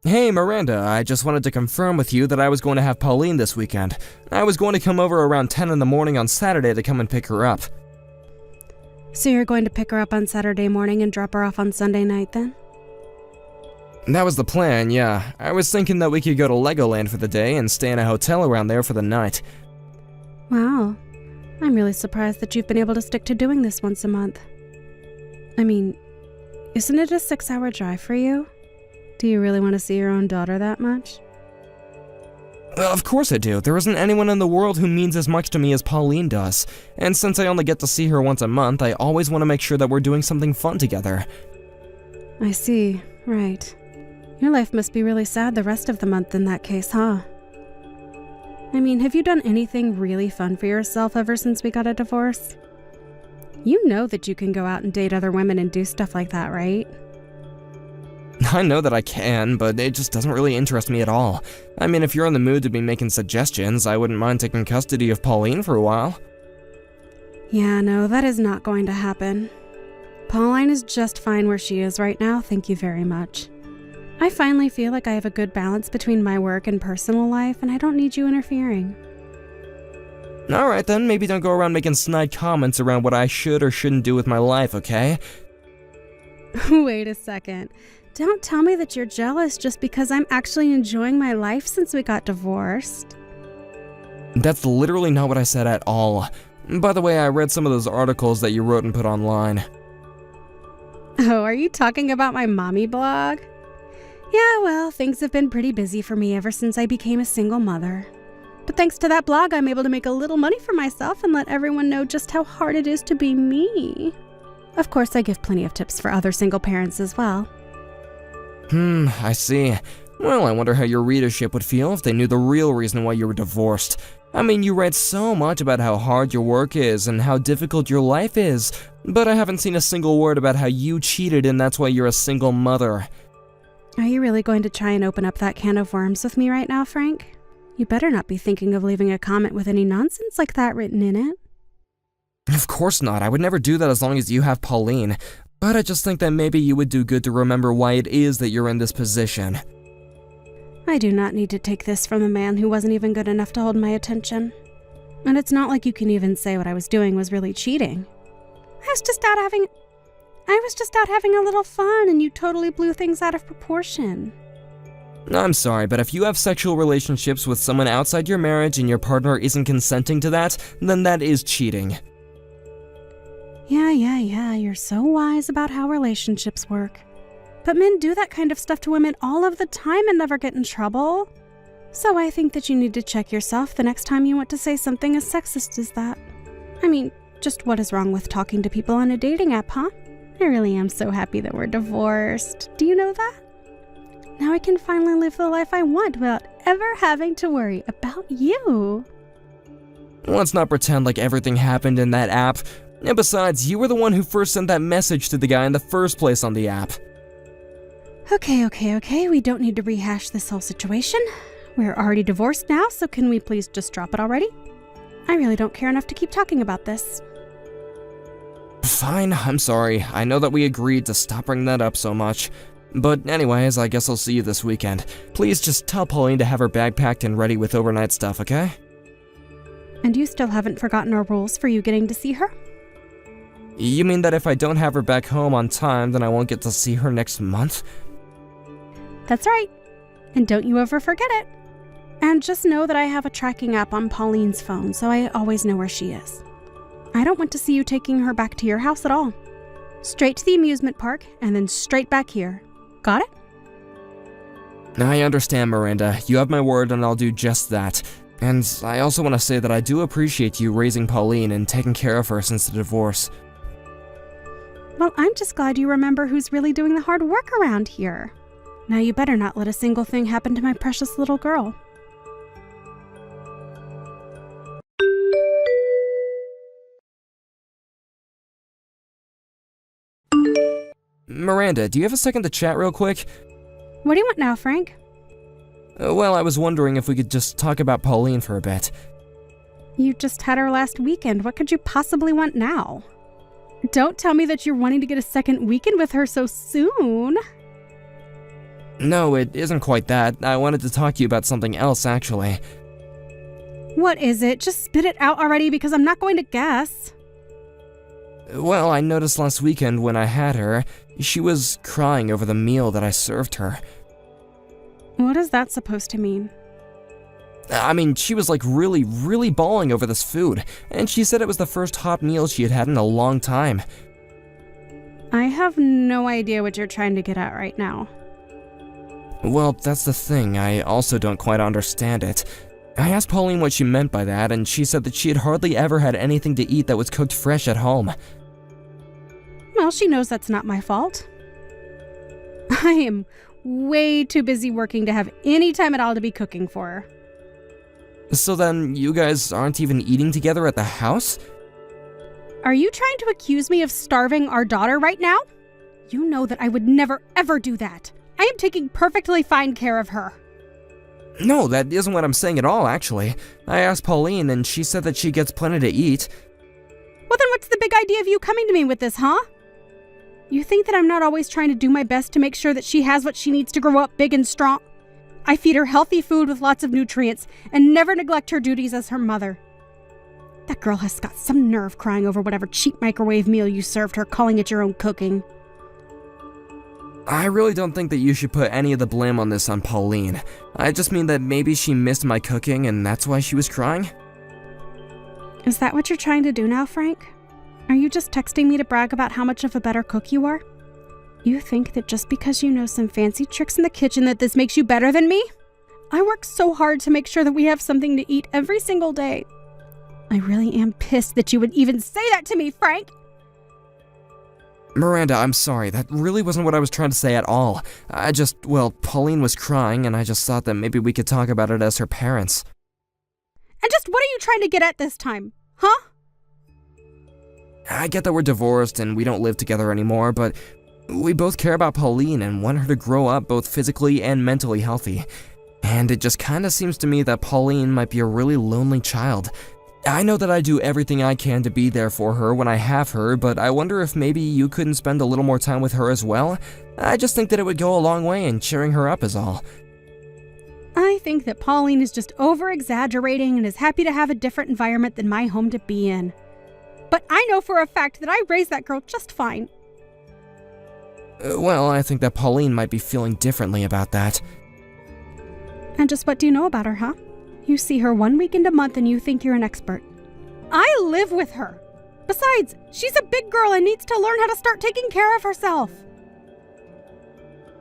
Hey Miranda, I just wanted to confirm with you that I was going to have Pauline this weekend. I was going to come over around 10 in the morning on Saturday to come and pick her up. So you're going to pick her up on Saturday morning and drop her off on Sunday night then? That was the plan, yeah. I was thinking that we could go to Legoland for the day and stay in a hotel around there for the night. Wow. I'm really surprised that you've been able to stick to doing this once a month. I mean, isn't it a 6-hour drive for you? Do you really want to see your own daughter that much? Of course I do. There isn't anyone in the world who means as much to me as Pauline does. And since I only get to see her once a month, I always want to make sure that we're doing something fun together. I see. Right. Your life must be really sad the rest of the month in that case, huh? I mean, have you done anything really fun for yourself ever since we got a divorce? You know that you can go out and date other women and do stuff like that, right? I know that I can, but it just doesn't really interest me at all. I mean, if you're in the mood to be making suggestions, I wouldn't mind taking custody of Pauline for a while. Yeah, no, that is not going to happen. Pauline is just fine where she is right now, thank you very much. I finally feel like I have a good balance between my work and personal life, and I don't need you interfering. Alright then, maybe don't go around making snide comments around what I should or shouldn't do with my life, okay? Wait a second. Don't tell me that you're jealous just because I'm actually enjoying my life since we got divorced. That's literally not what I said at all. By the way, I read some of those articles that you wrote and put online. Oh, are you talking about my mommy blog? Yeah, well, things have been pretty busy for me ever since I became a single mother. But thanks to that blog, I'm able to make a little money for myself and let everyone know just how hard it is to be me. Of course, I give plenty of tips for other single parents as well. I see. Well, I wonder how your readership would feel if they knew the real reason why you were divorced. I mean, you write so much about how hard your work is and how difficult your life is, but I haven't seen a single word about how you cheated and that's why you're a single mother. Are you really going to try and open up that can of worms with me right now, Frank? You better not be thinking of leaving a comment with any nonsense like that written in it. Of course not. I would never do that as long as you have Pauline. But I just think that maybe you would do good to remember why it is that you're in this position. I do not need to take this from a man who wasn't even good enough to hold my attention. And it's not like you can even say what I was doing was really cheating. I was just out having a little fun, and you totally blew things out of proportion. I'm sorry, but if you have sexual relationships with someone outside your marriage and your partner isn't consenting to that, then that is cheating. Yeah, you're so wise about how relationships work. But men do that kind of stuff to women all of the time and never get in trouble. So I think that you need to check yourself the next time you want to say something as sexist as that. I mean, just what is wrong with talking to people on a dating app, huh? I really am so happy that we're divorced. Do you know that? Now I can finally live the life I want without ever having to worry about you. Let's not pretend like everything happened in that app. And besides, you were the one who first sent that message to the guy in the first place on the app. Okay. We don't need to rehash this whole situation. We're already divorced now, so can we please just drop it already? I really don't care enough to keep talking about this. Fine, I'm sorry. I know that we agreed to stop bringing that up so much. But anyways, I guess I'll see you this weekend. Please just tell Pauline to have her bag packed and ready with overnight stuff, okay? And you still haven't forgotten our rules for you getting to see her? You mean that if I don't have her back home on time, then I won't get to see her next month? That's right. And don't you ever forget it. And just know that I have a tracking app on Pauline's phone, so I always know where she is. I don't want to see you taking her back to your house at all. Straight to the amusement park, and then straight back here. Got it? I understand, Miranda. You have my word and I'll do just that. And I also want to say that I do appreciate you raising Pauline and taking care of her since the divorce. Well, I'm just glad you remember who's really doing the hard work around here. Now you better not let a single thing happen to my precious little girl. Miranda, do you have a second to chat real quick? What do you want now, Frank? Well, I was wondering if we could just talk about Pauline for a bit. You just had her last weekend. What could you possibly want now? Don't tell me that you're wanting to get a second weekend with her so soon. No, it isn't quite that. I wanted to talk to you about something else, actually. What is it? Just spit it out already because I'm not going to guess. Well, I noticed last weekend when I had her, she was crying over the meal that I served her. What is that supposed to mean? I mean, she was like really bawling over this food, and she said it was the first hot meal she had had in a long time. I have no idea what you're trying to get at right now. Well, that's the thing, I also don't quite understand it. I asked Pauline what she meant by that, and she said that she had hardly ever had anything to eat that was cooked fresh at home. Well, she knows that's not my fault. I am way too busy working to have any time at all to be cooking for her. So then, you guys aren't even eating together at the house? Are you trying to accuse me of starving our daughter right now? You know that I would never ever do that. I am taking perfectly fine care of her. No, that isn't what I'm saying at all, actually. I asked Pauline, and she said that she gets plenty to eat. Well, then what's the big idea of you coming to me with this, huh? You think that I'm not always trying to do my best to make sure that she has what she needs to grow up big and strong? I feed her healthy food with lots of nutrients and never neglect her duties as her mother. That girl has got some nerve crying over whatever cheap microwave meal you served her, calling it your own cooking. I really don't think that you should put any of the blame on this on Pauline. I just mean that maybe she missed my cooking and that's why she was crying. Is that what you're trying to do now, Frank? Are you just texting me to brag about how much of a better cook you are? You think that just because you know some fancy tricks in the kitchen that this makes you better than me? I work so hard to make sure that we have something to eat every single day. I really am pissed that you would even say that to me, Frank! Miranda, I'm sorry. That really wasn't what I was trying to say at all. Pauline was crying and I just thought that maybe we could talk about it as her parents. And just what are you trying to get at this time? Huh? I get that we're divorced and we don't live together anymore, but we both care about Pauline and want her to grow up both physically and mentally healthy. And it just kinda seems to me that Pauline might be a really lonely child. I know that I do everything I can to be there for her when I have her, but I wonder if maybe you couldn't spend a little more time with her as well? I just think that it would go a long way in cheering her up is all. I think that Pauline is just over-exaggerating and is happy to have a different environment than my home to be in. But I know for a fact that I raised that girl just fine. Well, I think that Pauline might be feeling differently about that. And just what do you know about her, huh? You see her 1 weekend a month and you think you're an expert. I live with her. Besides, she's a big girl and needs to learn how to start taking care of herself.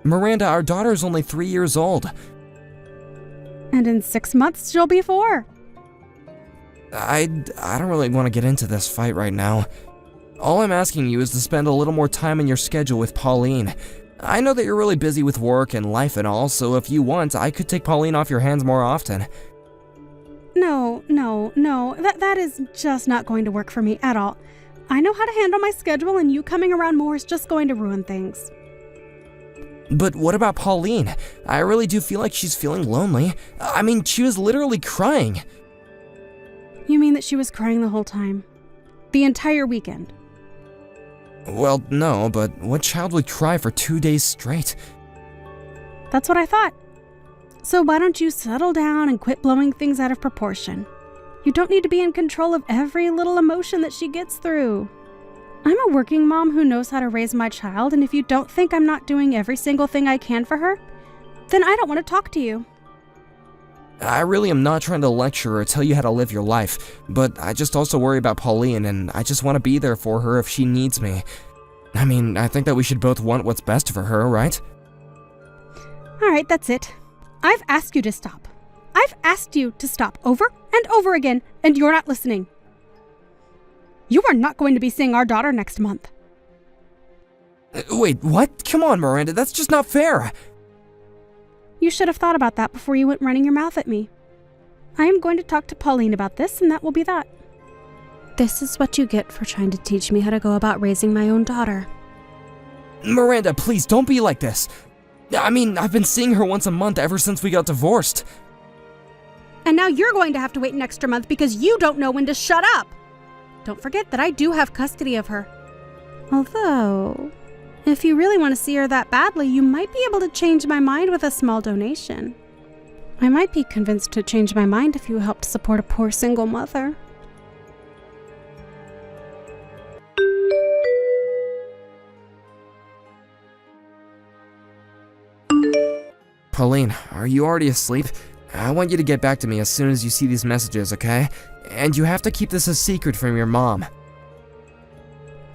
Miranda, our daughter's only 3 years old. And in 6 months, she'll be 4. I don't really want to get into this fight right now. All I'm asking you is to spend a little more time in your schedule with Pauline. I know that you're really busy with work and life and all, so if you want, I could take Pauline off your hands more often. No. That is just not going to work for me at all. I know how to handle my schedule, and you coming around more is just going to ruin things. But what about Pauline? I really do feel like she's feeling lonely. I mean, she was literally crying. You mean that she was crying the whole time? The entire weekend? Well, no, but what child would cry for 2 days straight? That's what I thought. So why don't you settle down and quit blowing things out of proportion? You don't need to be in control of every little emotion that she gets through. I'm a working mom who knows how to raise my child, and if you don't think I'm not doing every single thing I can for her, then I don't want to talk to you. I really am not trying to lecture or tell you how to live your life, but I just also worry about Pauline, and I just want to be there for her if she needs me. I mean, I think that we should both want what's best for her, right? Alright, that's it. I've asked you to stop. I've asked you to stop over and over again, and you're not listening. You are not going to be seeing our daughter next month. Wait, what? Come on, Miranda, that's just not fair. You should have thought about that before you went running your mouth at me. I am going to talk to Pauline about this, and that will be that. This is what you get for trying to teach me how to go about raising my own daughter. Miranda, please, don't be like this. I mean, I've been seeing her once a month ever since we got divorced. And now you're going to have to wait an extra month because you don't know when to shut up. Don't forget that I do have custody of her. Although, If you really want to see her that badly, you might be able to change my mind with a small donation. I might be convinced to change my mind if you helped support a poor single mother. Pauline, are you already asleep? I want you to get back to me as soon as you see these messages, okay? And you have to keep this a secret from your mom.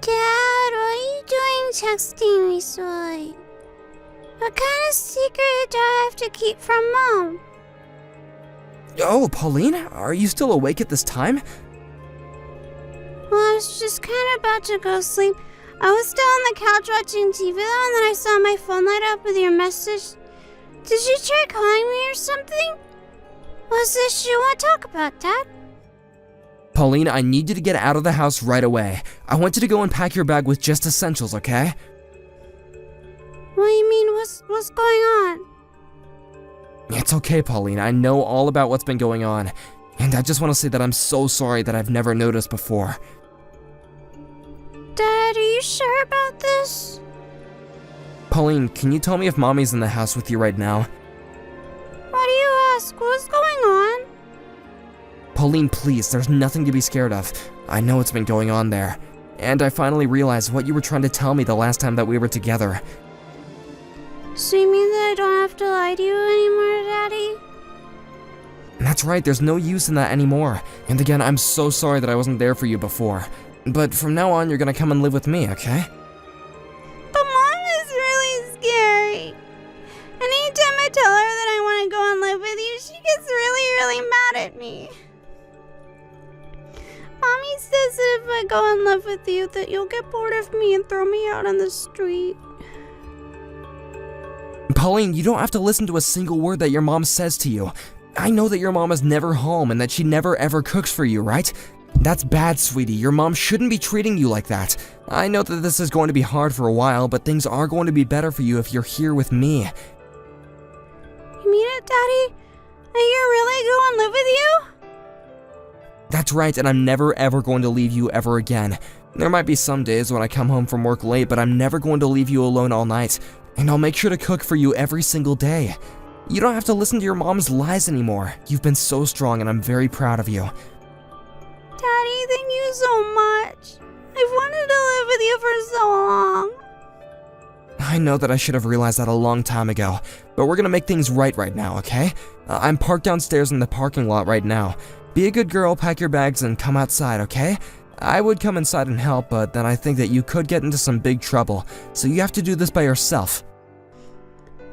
Dad, what are you doing texting me so late? What kind of secret do I have to keep from Mom? Oh, Pauline, are you still awake at this time? Well, I was just kind of about to go sleep. I was still on the couch watching TV though, and then I saw my phone light up with your message. Did you try calling me or something? What's this you want to talk about, Dad? Pauline, I need you to get out of the house right away. I want you to go and pack your bag with just essentials, okay? What do you mean, what's going on? It's okay, Pauline. I know all about what's been going on. And I just want to say that I'm so sorry that I've never noticed before. Dad, are you sure about this? Pauline, can you tell me if Mommy's in the house with you right now? Why do you ask? What's going on? Pauline, please, there's nothing to be scared of. I know what's been going on there. And I finally realized what you were trying to tell me the last time that we were together. So you mean that I don't have to lie to you anymore, Daddy? That's right, there's no use in that anymore. And again, I'm so sorry that I wasn't there for you before. But from now on, you're gonna come and live with me, okay? But Mom is really scary. Anytime I tell her that I want to go and live with you, she gets really mad at me. Mommy says that if I go and live with you, that you'll get bored of me and throw me out on the street. Pauline, you don't have to listen to a single word that your mom says to you. I know that your mom is never home and that she never ever cooks for you, right? That's bad, sweetie. Your mom shouldn't be treating you like that. I know that this is going to be hard for a while, but things are going to be better for you if you're here with me. You mean it, Daddy? Are you really going to live with you? That's right, and I'm never ever going to leave you ever again. There might be some days when I come home from work late, but I'm never going to leave you alone all night. And I'll make sure to cook for you every single day. You don't have to listen to your mom's lies anymore. You've been so strong and I'm very proud of you. Daddy, thank you so much. I've wanted to live with you for so long. I know that I should have realized that a long time ago, but we're gonna make things right now, okay? I'm parked downstairs in the parking lot right now. Be a good girl, pack your bags, and come outside, okay? I would come inside and help, but then I think that you could get into some big trouble, so you have to do this by yourself.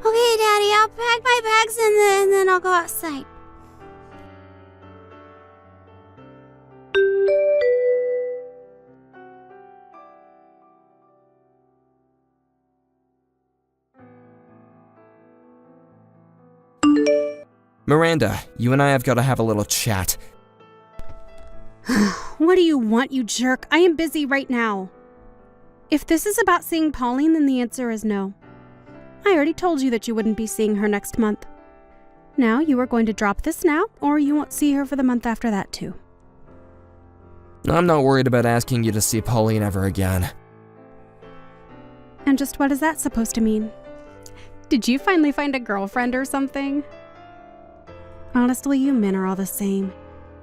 Okay, Daddy, I'll pack my bags and then I'll go outside. Miranda, you and I have got to have a little chat. What do you want, you jerk? I am busy right now. If this is about seeing Pauline, then the answer is no. I already told you that you wouldn't be seeing her next month. Now you are going to drop this now, or you won't see her for the month after that too. I'm not worried about asking you to see Pauline ever again. And just what is that supposed to mean? Did you finally find a girlfriend or something? Honestly, you men are all the same.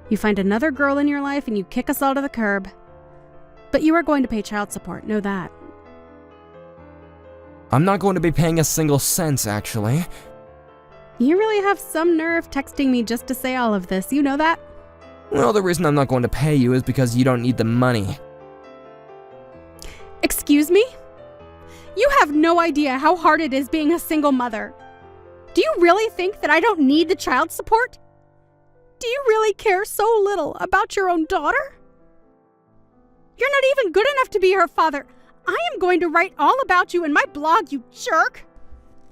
You find another girl in your life and you kick us all to the curb. But you are going to pay child support, know that. I'm not going to be paying a single cent, actually. You really have some nerve texting me just to say all of this, you know that? Well, the reason I'm not going to pay you is because you don't need the money. Excuse me? You have no idea how hard it is being a single mother. Do you really think that I don't need the child support? Do you really care so little about your own daughter? You're not even good enough to be her father. I am going to write all about you in my blog, you jerk.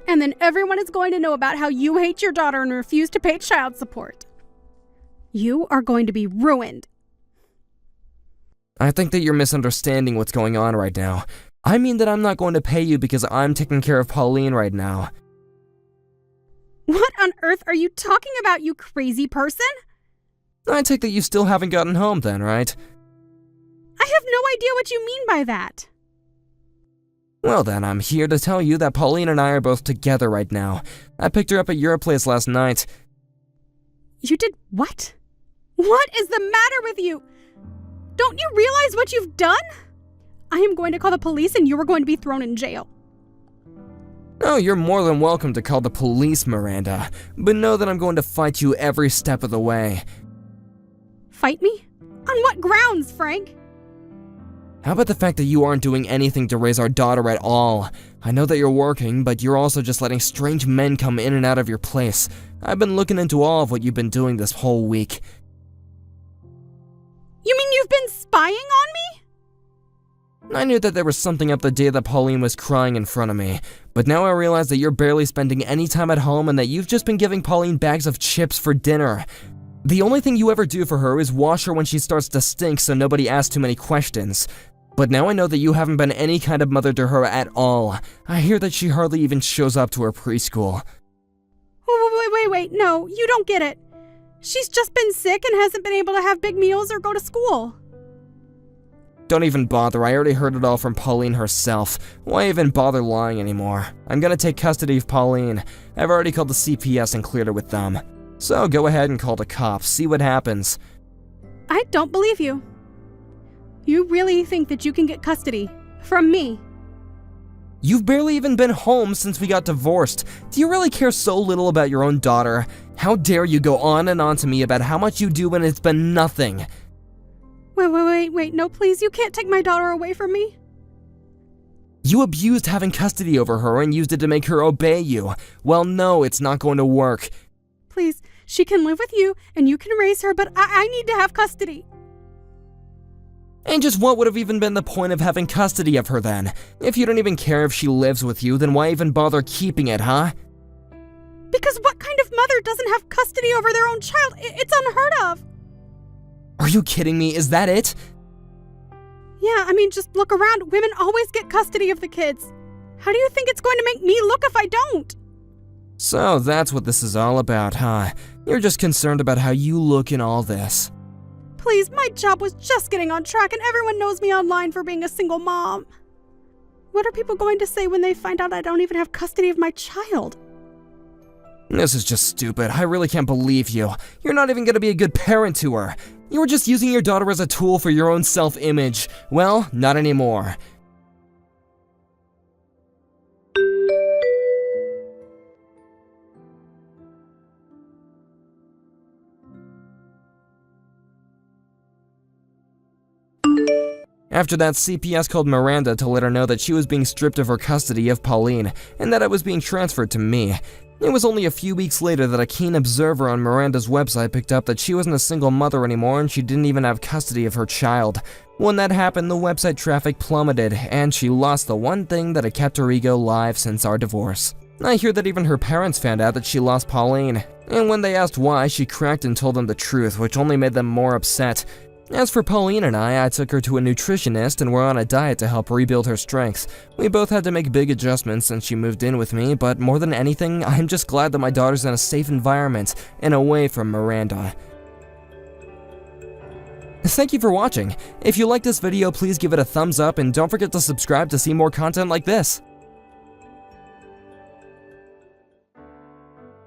And then everyone is going to know about how you hate your daughter and refuse to pay child support. You are going to be ruined. I think that you're misunderstanding what's going on right now. I mean that I'm not going to pay you because I'm taking care of Pauline right now. What on earth are you talking about, you crazy person? I take that you still haven't gotten home then, right? I have no idea what you mean by that. Well then, I'm here to tell you that Pauline and I are both together right now. I picked her up at your place last night. You did what? What is the matter with you? Don't you realize what you've done? I am going to call the police and you are going to be thrown in jail. Oh, you're more than welcome to call the police, Miranda, but know that I'm going to fight you every step of the way. Fight me? On what grounds, Frank? How about the fact that you aren't doing anything to raise our daughter at all? I know that you're working, but you're also just letting strange men come in and out of your place. I've been looking into all of what you've been doing this whole week. You mean you've been spying on me? I knew that there was something up the day that Pauline was crying in front of me, but now I realize that you're barely spending any time at home and that you've just been giving Pauline bags of chips for dinner. The only thing you ever do for her is wash her when she starts to stink so nobody asks too many questions. But now I know that you haven't been any kind of mother to her at all. I hear that she hardly even shows up to her preschool. Wait, no, you don't get it. She's just been sick and hasn't been able to have big meals or go to school. Don't even bother, I already heard it all from Pauline herself. Why even bother lying anymore? I'm gonna take custody of Pauline. I've already called the CPS and cleared it with them. So go ahead and call the cops, see what happens. I don't believe you. You really think that you can get custody from me? You've barely even been home since we got divorced. Do you really care so little about your own daughter? How dare you go on and on to me about how much you do when it's been nothing? Wait, no please, you can't take my daughter away from me. You abused having custody over her and used it to make her obey you. Well, no, it's not going to work. Please, she can live with you and you can raise her, but I need to have custody. And just what would have even been the point of having custody of her then? If you don't even care if she lives with you, then why even bother keeping it, huh? Because what kind of mother doesn't have custody over their own child? It's unheard of. Are you kidding me? Is that it? Yeah, I mean, just look around. Women always get custody of the kids. How do you think it's going to make me look if I don't? So that's what this is all about, huh? You're just concerned about how you look in all this. Please, my job was just getting on track and everyone knows me online for being a single mom. What are people going to say when they find out I don't even have custody of my child? This is just stupid. I really can't believe you. You're not even gonna be a good parent to her. You were just using your daughter as a tool for your own self-image. Well, not anymore. After that, CPS called Miranda to let her know that she was being stripped of her custody of Pauline, and that it was being transferred to me. It was only a few weeks later that a keen observer on Miranda's website picked up that she wasn't a single mother anymore and she didn't even have custody of her child. When that happened, the website traffic plummeted, and she lost the one thing that had kept her ego alive since our divorce. I hear that even her parents found out that she lost Pauline, and when they asked why, she cracked and told them the truth, which only made them more upset. As for Pauline and I took her to a nutritionist and we're on a diet to help rebuild her strength. We both had to make big adjustments since she moved in with me, but more than anything, I'm just glad that my daughter's in a safe environment and away from Miranda. Thank you for watching. If you liked this video, please give it a thumbs up and don't forget to subscribe to see more content like this.